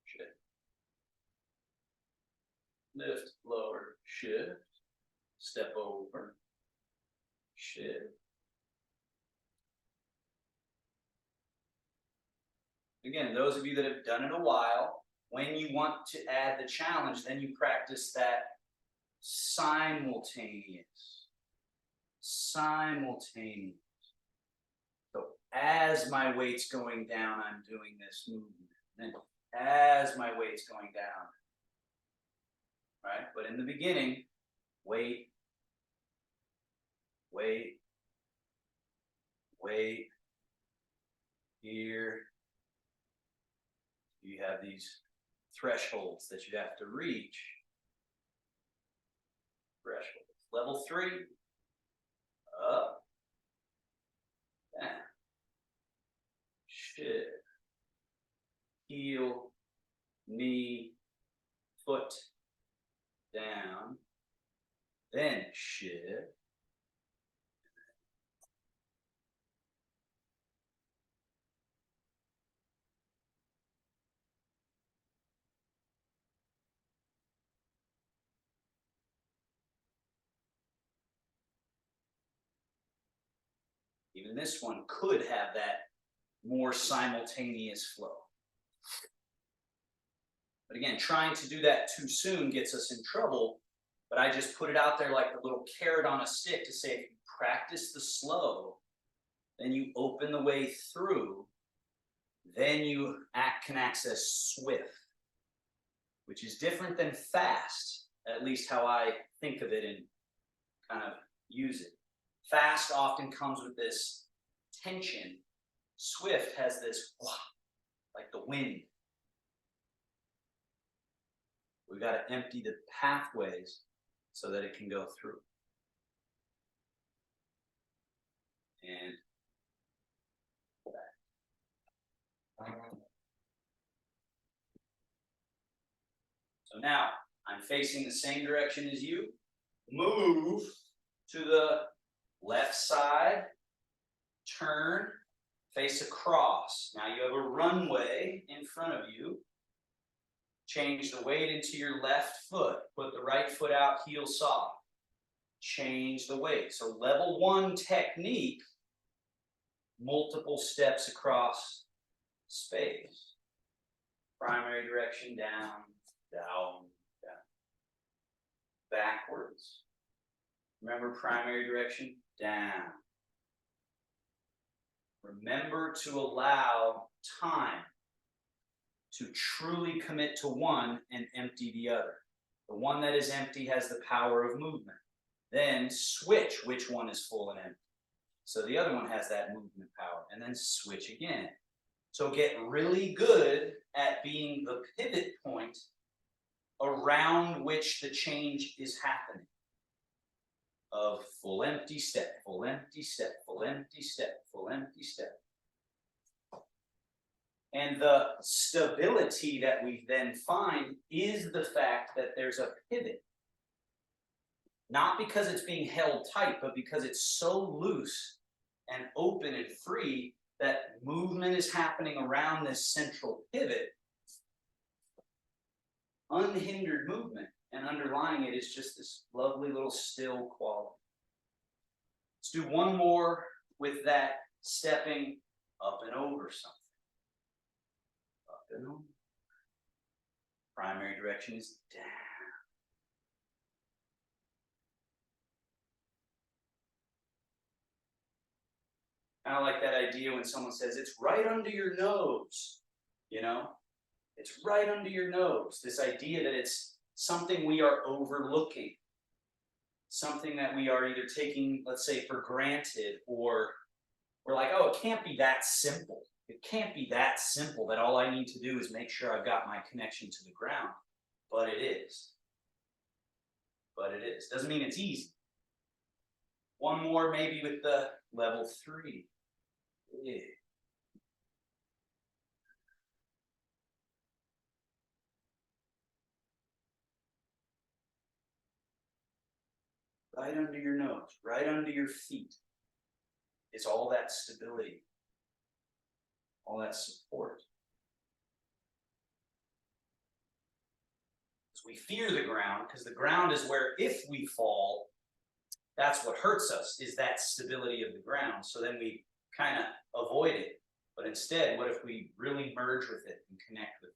Speaker 1: shift. Lift, lower, shift, step over, shift. Again, those of you that have done it a while, when you want to add the challenge, then you practice that simultaneous. So as my weight's going down, I'm doing this movement. And as my weight's going down, right? But in the beginning, weight, weight, weight, here. You have these thresholds that you have to reach. Thresholds. Level 3, up, down, shift, heel, knee, foot, down, then shift. Even this one could have that more simultaneous flow. But again, trying to do that too soon gets us in trouble. But I just put it out there like a little carrot on a stick to say, if you practice the slow, then you open the way through, then you can access swift, which is different than fast, at least how I think of it and kind of use it. Fast often comes with this tension. Swift has this, like the wind. We've got to empty the pathways so that it can go through. And back. facing the same direction as you. Move to the left side, turn, face across. Now you have a runway in front of you. Change the weight into your left foot. Put the right foot out, heel soft. Change the weight. So level 1 technique, multiple steps across space. Primary direction down, down, down. Backwards. Remember primary direction down. Remember to allow time to truly commit to one and empty the other. The one that is empty has the power of movement. Then switch which one is full and empty. So the other one has that movement power, and then switch again. So get really good at being the pivot point around which the change is happening. Of full empty step, full empty step, full empty step, full empty step. And the stability that we then find is the fact that there's a pivot. Not because it's being held tight, but because it's so loose and open and free that movement is happening around this central pivot. Unhindered movement, and underlying it is just this lovely little still quality. Let's do one more with that stepping up and over something. Up and over. Primary direction is down. Kind of like that idea when someone says it's right under your nose, you know? It's right under your nose. This idea that it's something we are overlooking, something that we are either taking, let's say, for granted, or we're like, oh, it can't be that simple. It can't be that simple that all I need to do is make sure I've got my connection to the ground. But it is. But it is. Doesn't mean it's easy. One more maybe with the level 3. Yeah. Right under your nose, right under your feet is all that stability, all that support. So we fear the ground because the ground is where if we fall, that's what hurts us, is that stability of the ground. So then we kind of avoid it. But instead, what if we really merge with it and connect with it?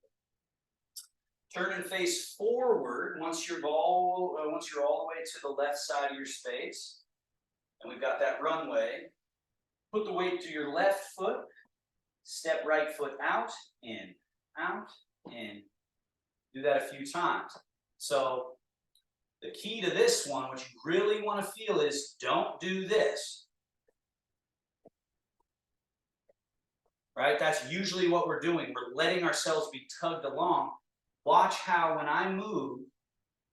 Speaker 1: Turn and face forward once you're all the way to the left side of your space. And we've got that runway. Put the weight to your left foot. Step right foot out, in, out, in. Do that a few times. So the key to this one, what you really want to feel is don't do this. Right? That's usually what we're doing. We're letting ourselves be tugged along. Watch how when I move,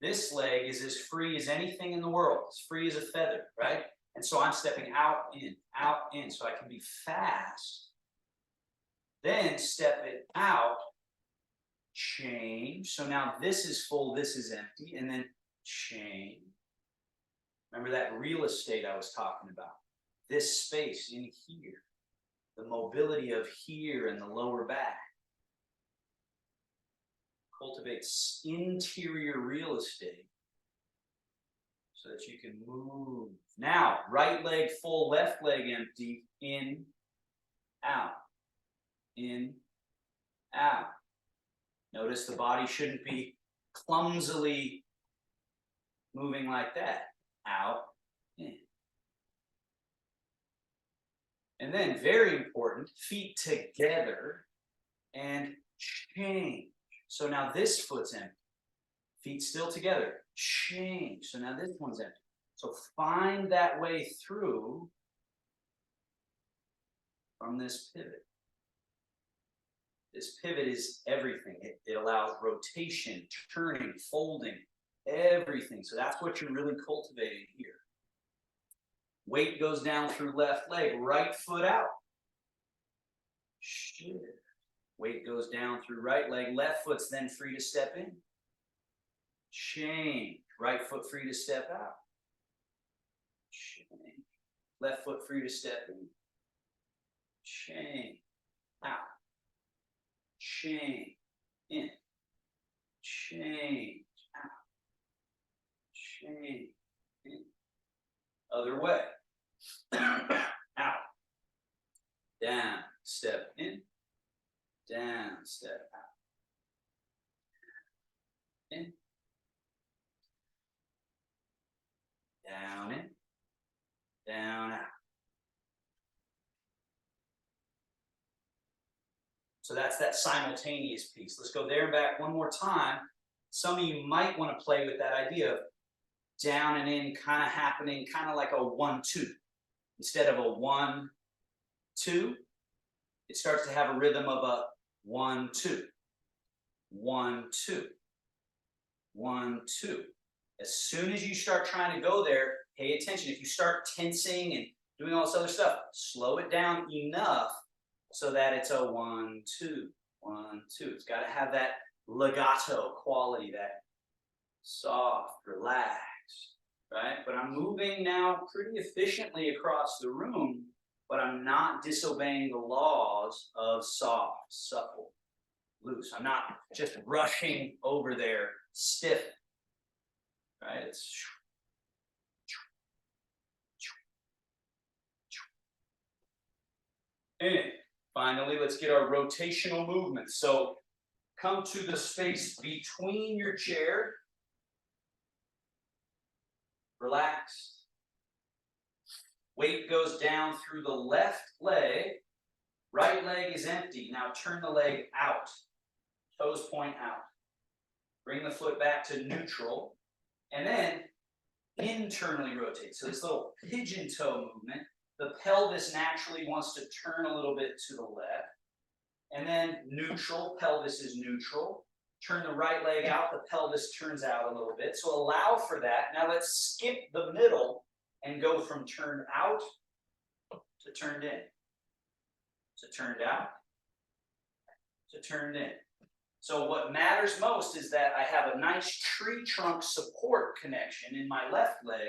Speaker 1: this leg is as free as anything in the world. It's free as a feather, right? And so I'm stepping out, in, so I can be fast. Then step it out, change. So now this is full, this is empty, and then change. Remember that real estate I was talking about? This space in here. The mobility of here and the lower back. Cultivates interior real estate so that you can move. Now, right leg full, left leg empty, in, out, in, out. Notice the body shouldn't be clumsily moving like that. Out, in. And then, very important, feet together and change. So now this foot's empty. Feet still together. Change. So now this one's empty. So find that way through from this pivot. This pivot is everything. It allows rotation, turning, folding, everything. So that's what you're really cultivating here. Weight goes down through left leg, right foot out. Shift. Weight goes down through right leg, left foot's then free to step in. change. Right foot free to step out. Change. Left foot free to step in. Change. Out. Change. In. Change. Out. Change. In. Other way. Out. Down. Step in. Down. Step out. In. Down in. Down out. So that's that simultaneous piece. Let's go there and back one more time. Some of you might want to play with that idea of down and in kind of happening, kind of like a 1-2. Instead of a 1-2, it starts to have a rhythm of a 1-2, 1-2, 1-2. As soon as you start trying to go there, pay attention. If you start tensing and doing all this other stuff, slow it down enough so that it's a 1-2, 1-2. It's got to have that legato quality, that soft, relaxed, right? But I'm moving now pretty efficiently across the room, but I'm not disobeying the laws of soft, supple, loose. I'm not just rushing over there stiff, right? It's and finally, let's get our rotational movement. So come to the space between your chair. Relaxed. Weight goes down through the left leg. Right leg is empty. Now turn the leg out. Toes point out. Bring the foot back to neutral. And then internally rotate. So this little pigeon toe movement. The pelvis naturally wants to turn a little bit to the left. And then neutral, pelvis is neutral. Turn the right leg out, the pelvis turns out a little bit. So allow for that. Now let's skip the middle and go from turned out to turned in. To turned out to turned in. So what matters most is that I have a nice tree trunk support connection in my left leg.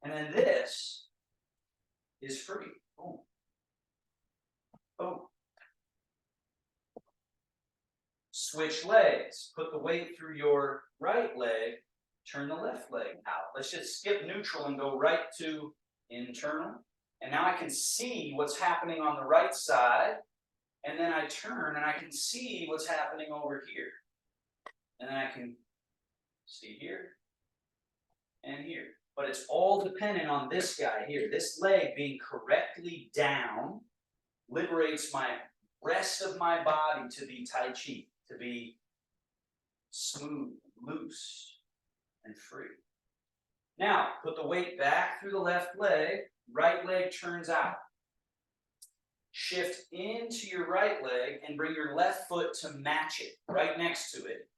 Speaker 1: And then this is free. Boom. Boom. Switch legs. Put the weight through your right leg. Turn the left leg out. Let's just skip neutral and go right to internal. And now I can see what's happening on the right side. And then I turn and I can see what's happening over here. And then I can see here and here. But it's all dependent on this guy here. This leg being correctly down liberates my rest of my body to be Tai Chi, to be smooth, loose, and free. Now, put the weight back through the left leg. Right leg turns out. Shift into your right leg and bring your left foot to match it, right next to it.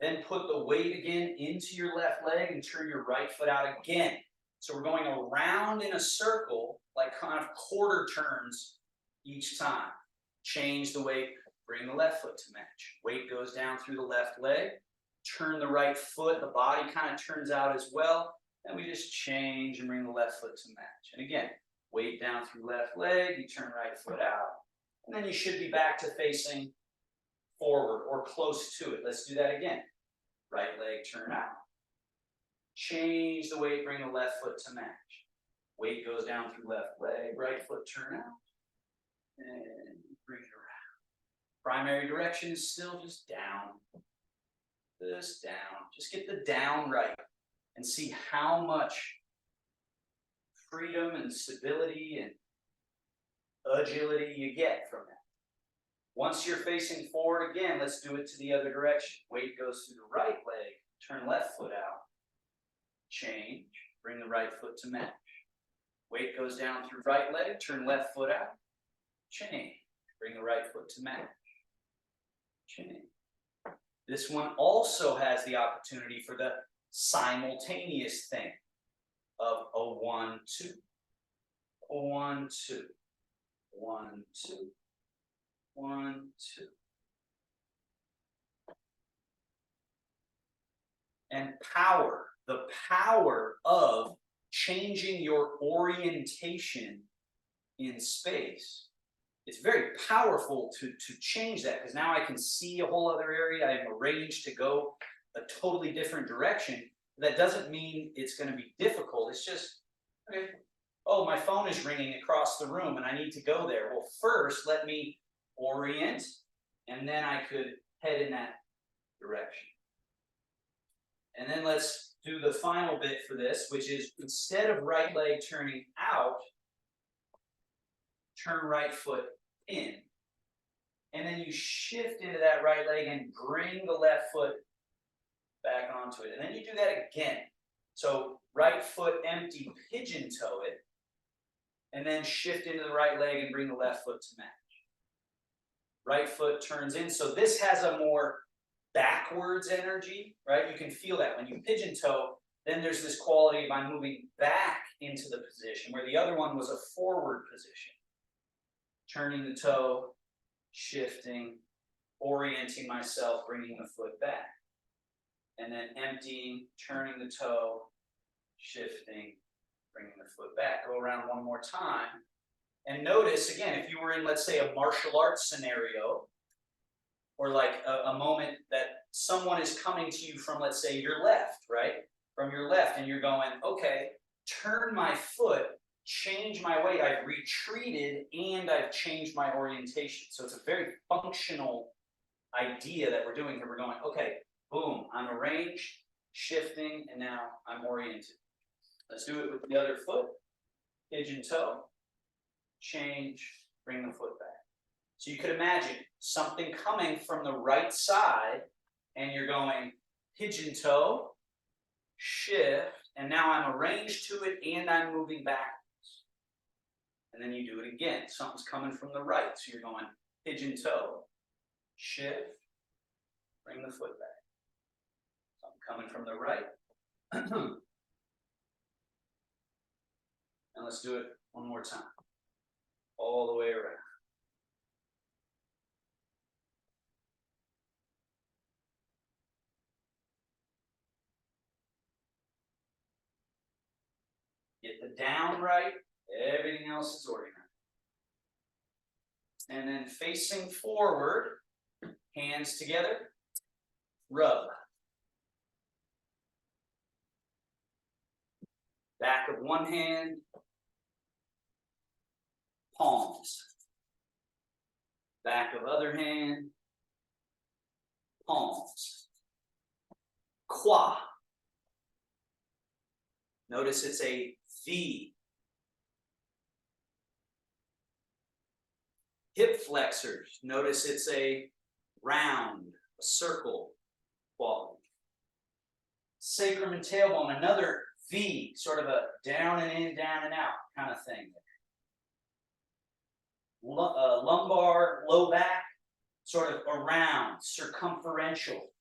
Speaker 1: Then put the weight again into your left leg and turn your right foot out again. So we're going around in a circle, like kind of quarter turns each time. Change the weight, bring the left foot to match. Weight goes down through the left leg. Turn the right foot, the body kind of turns out as well. Then we just change and bring the left foot to match. And again, weight down through left leg, you turn right foot out. And then you should be back to facing forward or close to it. Let's do that again. Right leg, turn out. Change the weight, bring the left foot to match. Weight goes down through left leg, right foot, turn out. And bring it around. Primary direction is still just down. This down. Just get the down right and see how much freedom and stability and agility you get from that. Once you're facing forward again, let's do it to the other direction. Weight goes through the right leg, turn left foot out. Change, bring the right foot to match. Weight goes down through right leg, turn left foot out. Change, bring the right foot to match. Change. This one also has the opportunity for the simultaneous thing of a 1-2, a 1-2, 1-2, 1-2. And the power of changing your orientation in space. It's very powerful to change that, because now I can see a whole other area. I have a range to go a totally different direction. That doesn't mean it's going to be difficult. It's just, okay, oh, my phone is ringing across the room and I need to go there. Well, first, let me orient, and then I could head in that direction. And then let's do the final bit for this, which is instead of right leg turning out, turn right foot in. And then you shift into that right leg and bring the left foot back onto it. And then you do that again. So right foot empty, pigeon toe it, and then shift into the right leg and bring the left foot to match. Right foot turns in. So this has a more backwards energy, right? You can feel that when you pigeon toe, then there's this quality of I'm moving back into the position, where the other one was a forward position. Turning the toe, shifting, orienting myself, bringing the foot back. And then emptying, turning the toe, shifting, bringing the foot back. Go around one more time. And notice, again, if you were in, let's say, a martial arts scenario, or like a moment that someone is coming to you from, let's say, your left, right? From your left, and you're going, okay, turn my foot, change my weight. I've retreated and I've changed my orientation. So it's a very functional idea that we're doing here. We're going, okay, boom, I'm arranged, shifting, and now I'm oriented. Let's do it with the other foot. Pigeon toe, change, bring the foot back. So you could imagine something coming from the right side, and you're going pigeon toe, shift, and now I'm arranged to it and I'm moving backwards. And then you do it again. Something's coming from the right, so you're going pigeon toe, shift, bring the foot back. Something coming from the right. And let's do it one more time. All the way around. Get the down right, everything else is organized. And then facing forward, hands together, rub. Back of one hand, palms. Back of other hand, palms. Qua. Notice it's a V. Hip flexors. Notice it's a round, a circle quality. Sacrum and tailbone, another V, sort of a down and in, down and out kind of thing. Lumbar, low back, sort of around, circumferential.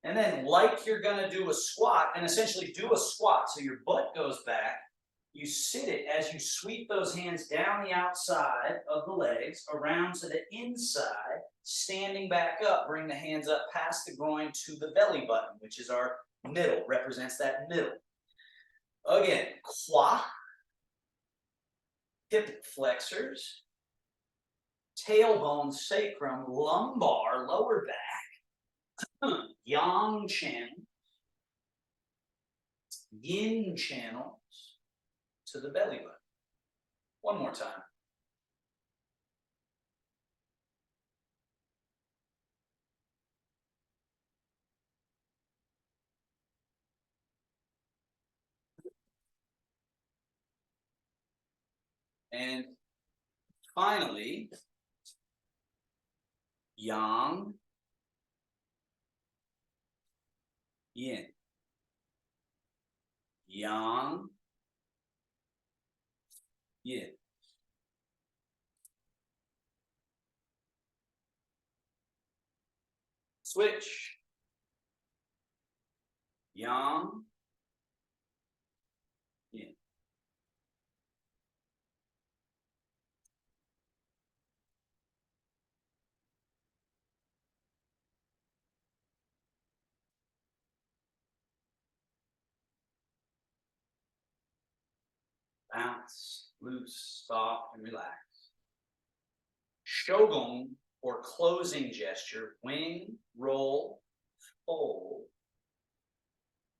Speaker 1: And then, like you're going to do a squat, and essentially do a squat, so your butt goes back, you sit it as you sweep those hands down the outside of the legs, around to the inside, standing back up, bring the hands up past the groin to the belly button, which is our middle, represents that middle. Again, qua, hip flexors, tailbone, sacrum, lumbar, lower back, yang channel, yin channels to the belly button. One more time. And finally, yang, yin. Yang, yin. Switch. Yang, yin. bounce, loose, soft, and relax. Shogun, or closing gesture, wing, roll, fold.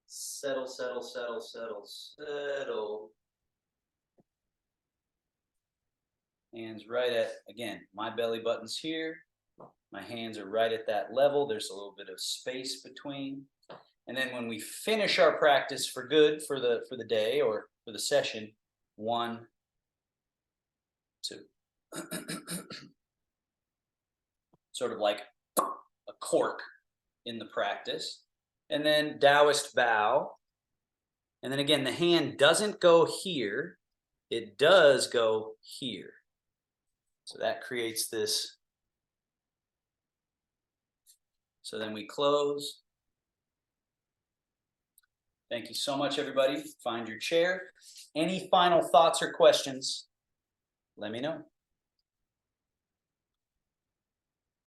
Speaker 1: Settle, settle, settle, settle, settle. Hands right at, again, my belly button's here. My hands are right at that level. There's a little bit of space between. And then when we finish our practice for good for the day or for the session, 1, 2. Sort of like a cork in the practice. And then Taoist bow. And then again, the hand doesn't go here. It does go here. So that creates this. So then we close. Thank you so much, everybody. Find your chair. Any final thoughts or questions? Let me know.